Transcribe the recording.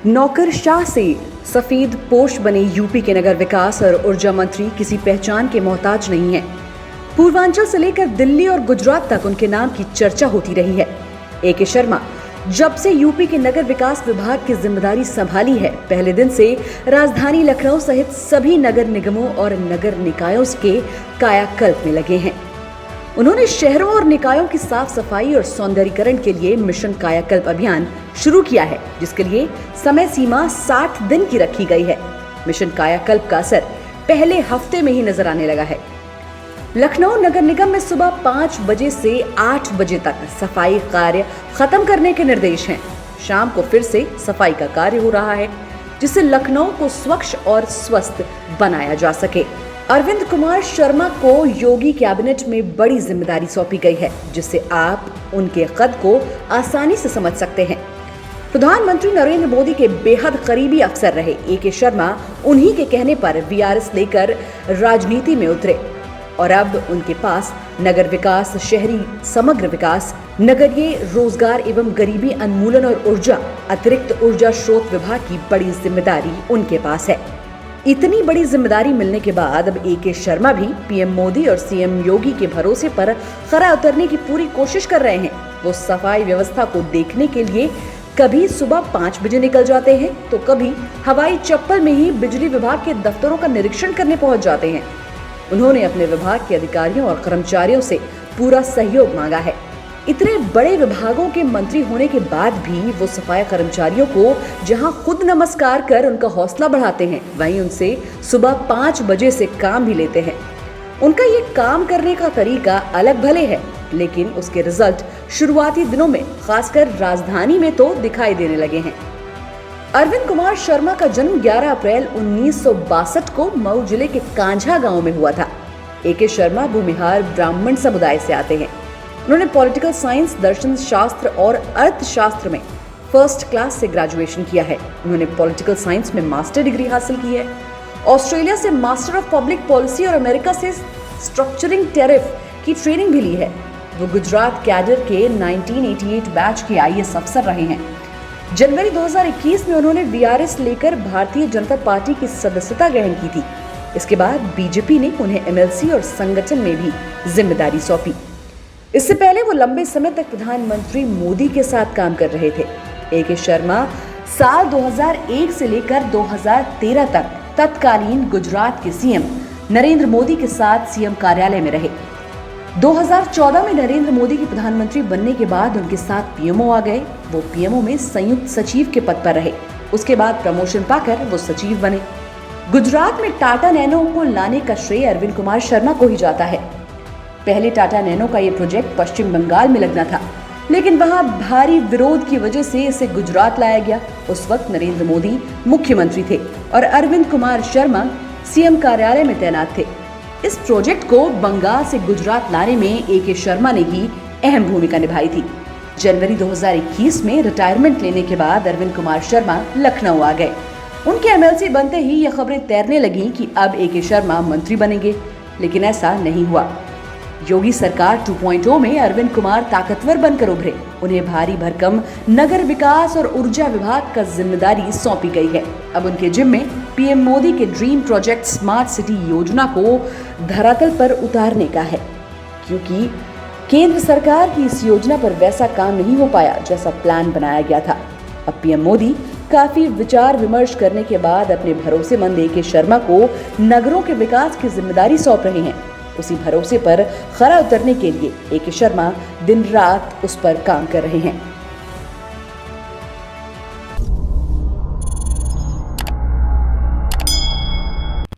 नौकरशाह से सफेद पोश बने यूपी के नगर विकास और ऊर्जा मंत्री किसी पहचान के मोहताज नहीं है। पूर्वांचल से लेकर दिल्ली और गुजरात तक उनके नाम की चर्चा होती रही है। ए.के. शर्मा जब से यूपी के नगर विकास विभाग की जिम्मेदारी संभाली है, पहले दिन से राजधानी लखनऊ सहित सभी नगर निगमों और नगर निकायों के कायाकल्प में लगे हैं। उन्होंने शहरों और निकायों की साफ सफाई और सौंदर्यीकरण के लिए मिशन कायाकल्प अभियान शुरू किया है, जिसके लिए समय सीमा 60 दिन की रखी गई है। मिशन कायाकल्प का असर पहले हफ्ते में ही नजर आने लगा है। लखनऊ नगर निगम में सुबह 5 बजे से 8 बजे तक सफाई कार्य खत्म करने के निर्देश हैं। शाम को फिर से सफाई का कार्य हो रहा है, जिससे लखनऊ को स्वच्छ और स्वस्थ बनाया जा सके। अरविंद कुमार शर्मा को योगी कैबिनेट में बड़ी जिम्मेदारी सौंपी गई है, जिससे आप उनके कद को आसानी से समझ सकते हैं। प्रधानमंत्री नरेंद्र मोदी के बेहद करीबी अफसर रहे ए.के. शर्मा उन्हीं के कहने पर वीआरएस लेकर राजनीति में उतरे और अब उनके पास नगर विकास, शहरी समग्र विकास, नगरीय रोजगार एवं गरीबी उन्मूलन और ऊर्जा, अतिरिक्त ऊर्जा स्रोत विभाग की बड़ी जिम्मेदारी उनके पास है। इतनी बड़ी जिम्मेदारी मिलने के बाद अब ए.के. शर्मा भी पीएम मोदी और सीएम योगी के भरोसे पर खरा उतरने की पूरी कोशिश कर रहे हैं। वो सफाई व्यवस्था को देखने के लिए कभी सुबह 5 बजे निकल जाते हैं, तो कभी हवाई चप्पल में ही बिजली विभाग के दफ्तरों का निरीक्षण करने पहुंच जाते हैं। उन्होंने अपने विभाग के अधिकारियों और कर्मचारियों से पूरा सहयोग मांगा है। इतने बड़े विभागों के मंत्री होने के बाद भी वो सफाई कर्मचारियों को जहां खुद नमस्कार कर उनका हौसला बढ़ाते हैं, वहीं उनसे सुबह 5 बजे से काम भी लेते हैं। उनका ये काम करने का तरीका अलग भले है, लेकिन उसके रिजल्ट शुरुआती दिनों में खासकर राजधानी में तो दिखाई देने लगे हैं। अरविंद कुमार शर्मा का जन्म 11 अप्रैल 1962 को मऊ जिले के कांझा गांव में हुआ था। ए.के. शर्मा भूमिहार ब्राह्मण समुदाय से आते हैं। उन्होंने पॉलिटिकल साइंस, दर्शन शास्त्र और अर्थशास्त्र में फर्स्ट क्लास से ग्रेजुएशन किया है। उन्होंने पॉलिटिकल साइंस में मास्टर डिग्री हासिल की है। ऑस्ट्रेलिया से मास्टर ऑफ पब्लिक पॉलिसी और अमेरिका से स्ट्रक्चरिंग टैरिफ की ट्रेनिंग भी ली है। वो गुजरात कैडर के 1988 बैच के आईएएस अफसर रहे हैं। जनवरी 2021 में उन्होंने वीआरएस लेकर भारतीय जनता पार्टी की सदस्यता ग्रहण की थी। इसके बाद बीजेपी ने उन्हें एमएलसी और संगठन में भी जिम्मेदारी सौंपी। इससे पहले वो लंबे समय तक प्रधानमंत्री मोदी के साथ काम कर रहे थे। ए.के. शर्मा साल 2001 से लेकर 2013 तक तत्कालीन गुजरात के सीएम नरेंद्र मोदी के साथ सीएम कार्यालय में रहे। 2014 में नरेंद्र मोदी के प्रधानमंत्री बनने के बाद उनके साथ पीएमओ आ गए। वो पीएमओ में संयुक्त सचिव के पद पर रहे। उसके बाद प्रमोशन पाकर वो सचिव बने। गुजरात में टाटा नैनो को लाने का श्रेय अरविंद कुमार शर्मा को ही जाता है। पहले टाटा नैनो का ये प्रोजेक्ट पश्चिम बंगाल में लगना था, लेकिन वहां भारी विरोध की वजह से इसे गुजरात लाया गया। उस वक्त नरेंद्र मोदी मुख्यमंत्री थे और अरविंद कुमार शर्मा सीएम कार्यालय में तैनात थे। इस प्रोजेक्ट को बंगाल से गुजरात लाने में ए.के. शर्मा ने ही अहम भूमिका निभाई थी। जनवरी 2021 में रिटायरमेंट लेने के बाद अरविंद कुमार शर्मा लखनऊ आ गए। उनके एमएलसी बनते ही ये खबरें तैरने लगी कि अब ए.के. शर्मा मंत्री बनेंगे, लेकिन ऐसा नहीं हुआ। योगी सरकार 2.0 में अरविंद कुमार ताकतवर बनकर उभरे। उन्हें भारी भरकम नगर विकास और ऊर्जा विभाग का जिम्मेदारी सौंपी गई है। अब उनके जिम्मे पीएम मोदी के ड्रीम प्रोजेक्ट स्मार्ट सिटी योजना को धरातल पर उतारने का है, क्योंकि केंद्र सरकार की इस योजना पर वैसा काम नहीं हो पाया जैसा प्लान बनाया गया था। अब पीएम मोदी काफी विचार विमर्श करने के बाद अपने भरोसेमंद ए.के. शर्मा को नगरों के विकास की जिम्मेदारी सौंप रहे हैं। उसी भरोसे पर खरा उतरने के लिए ए.के. शर्मा दिन रात उस पर काम कर रहे हैं।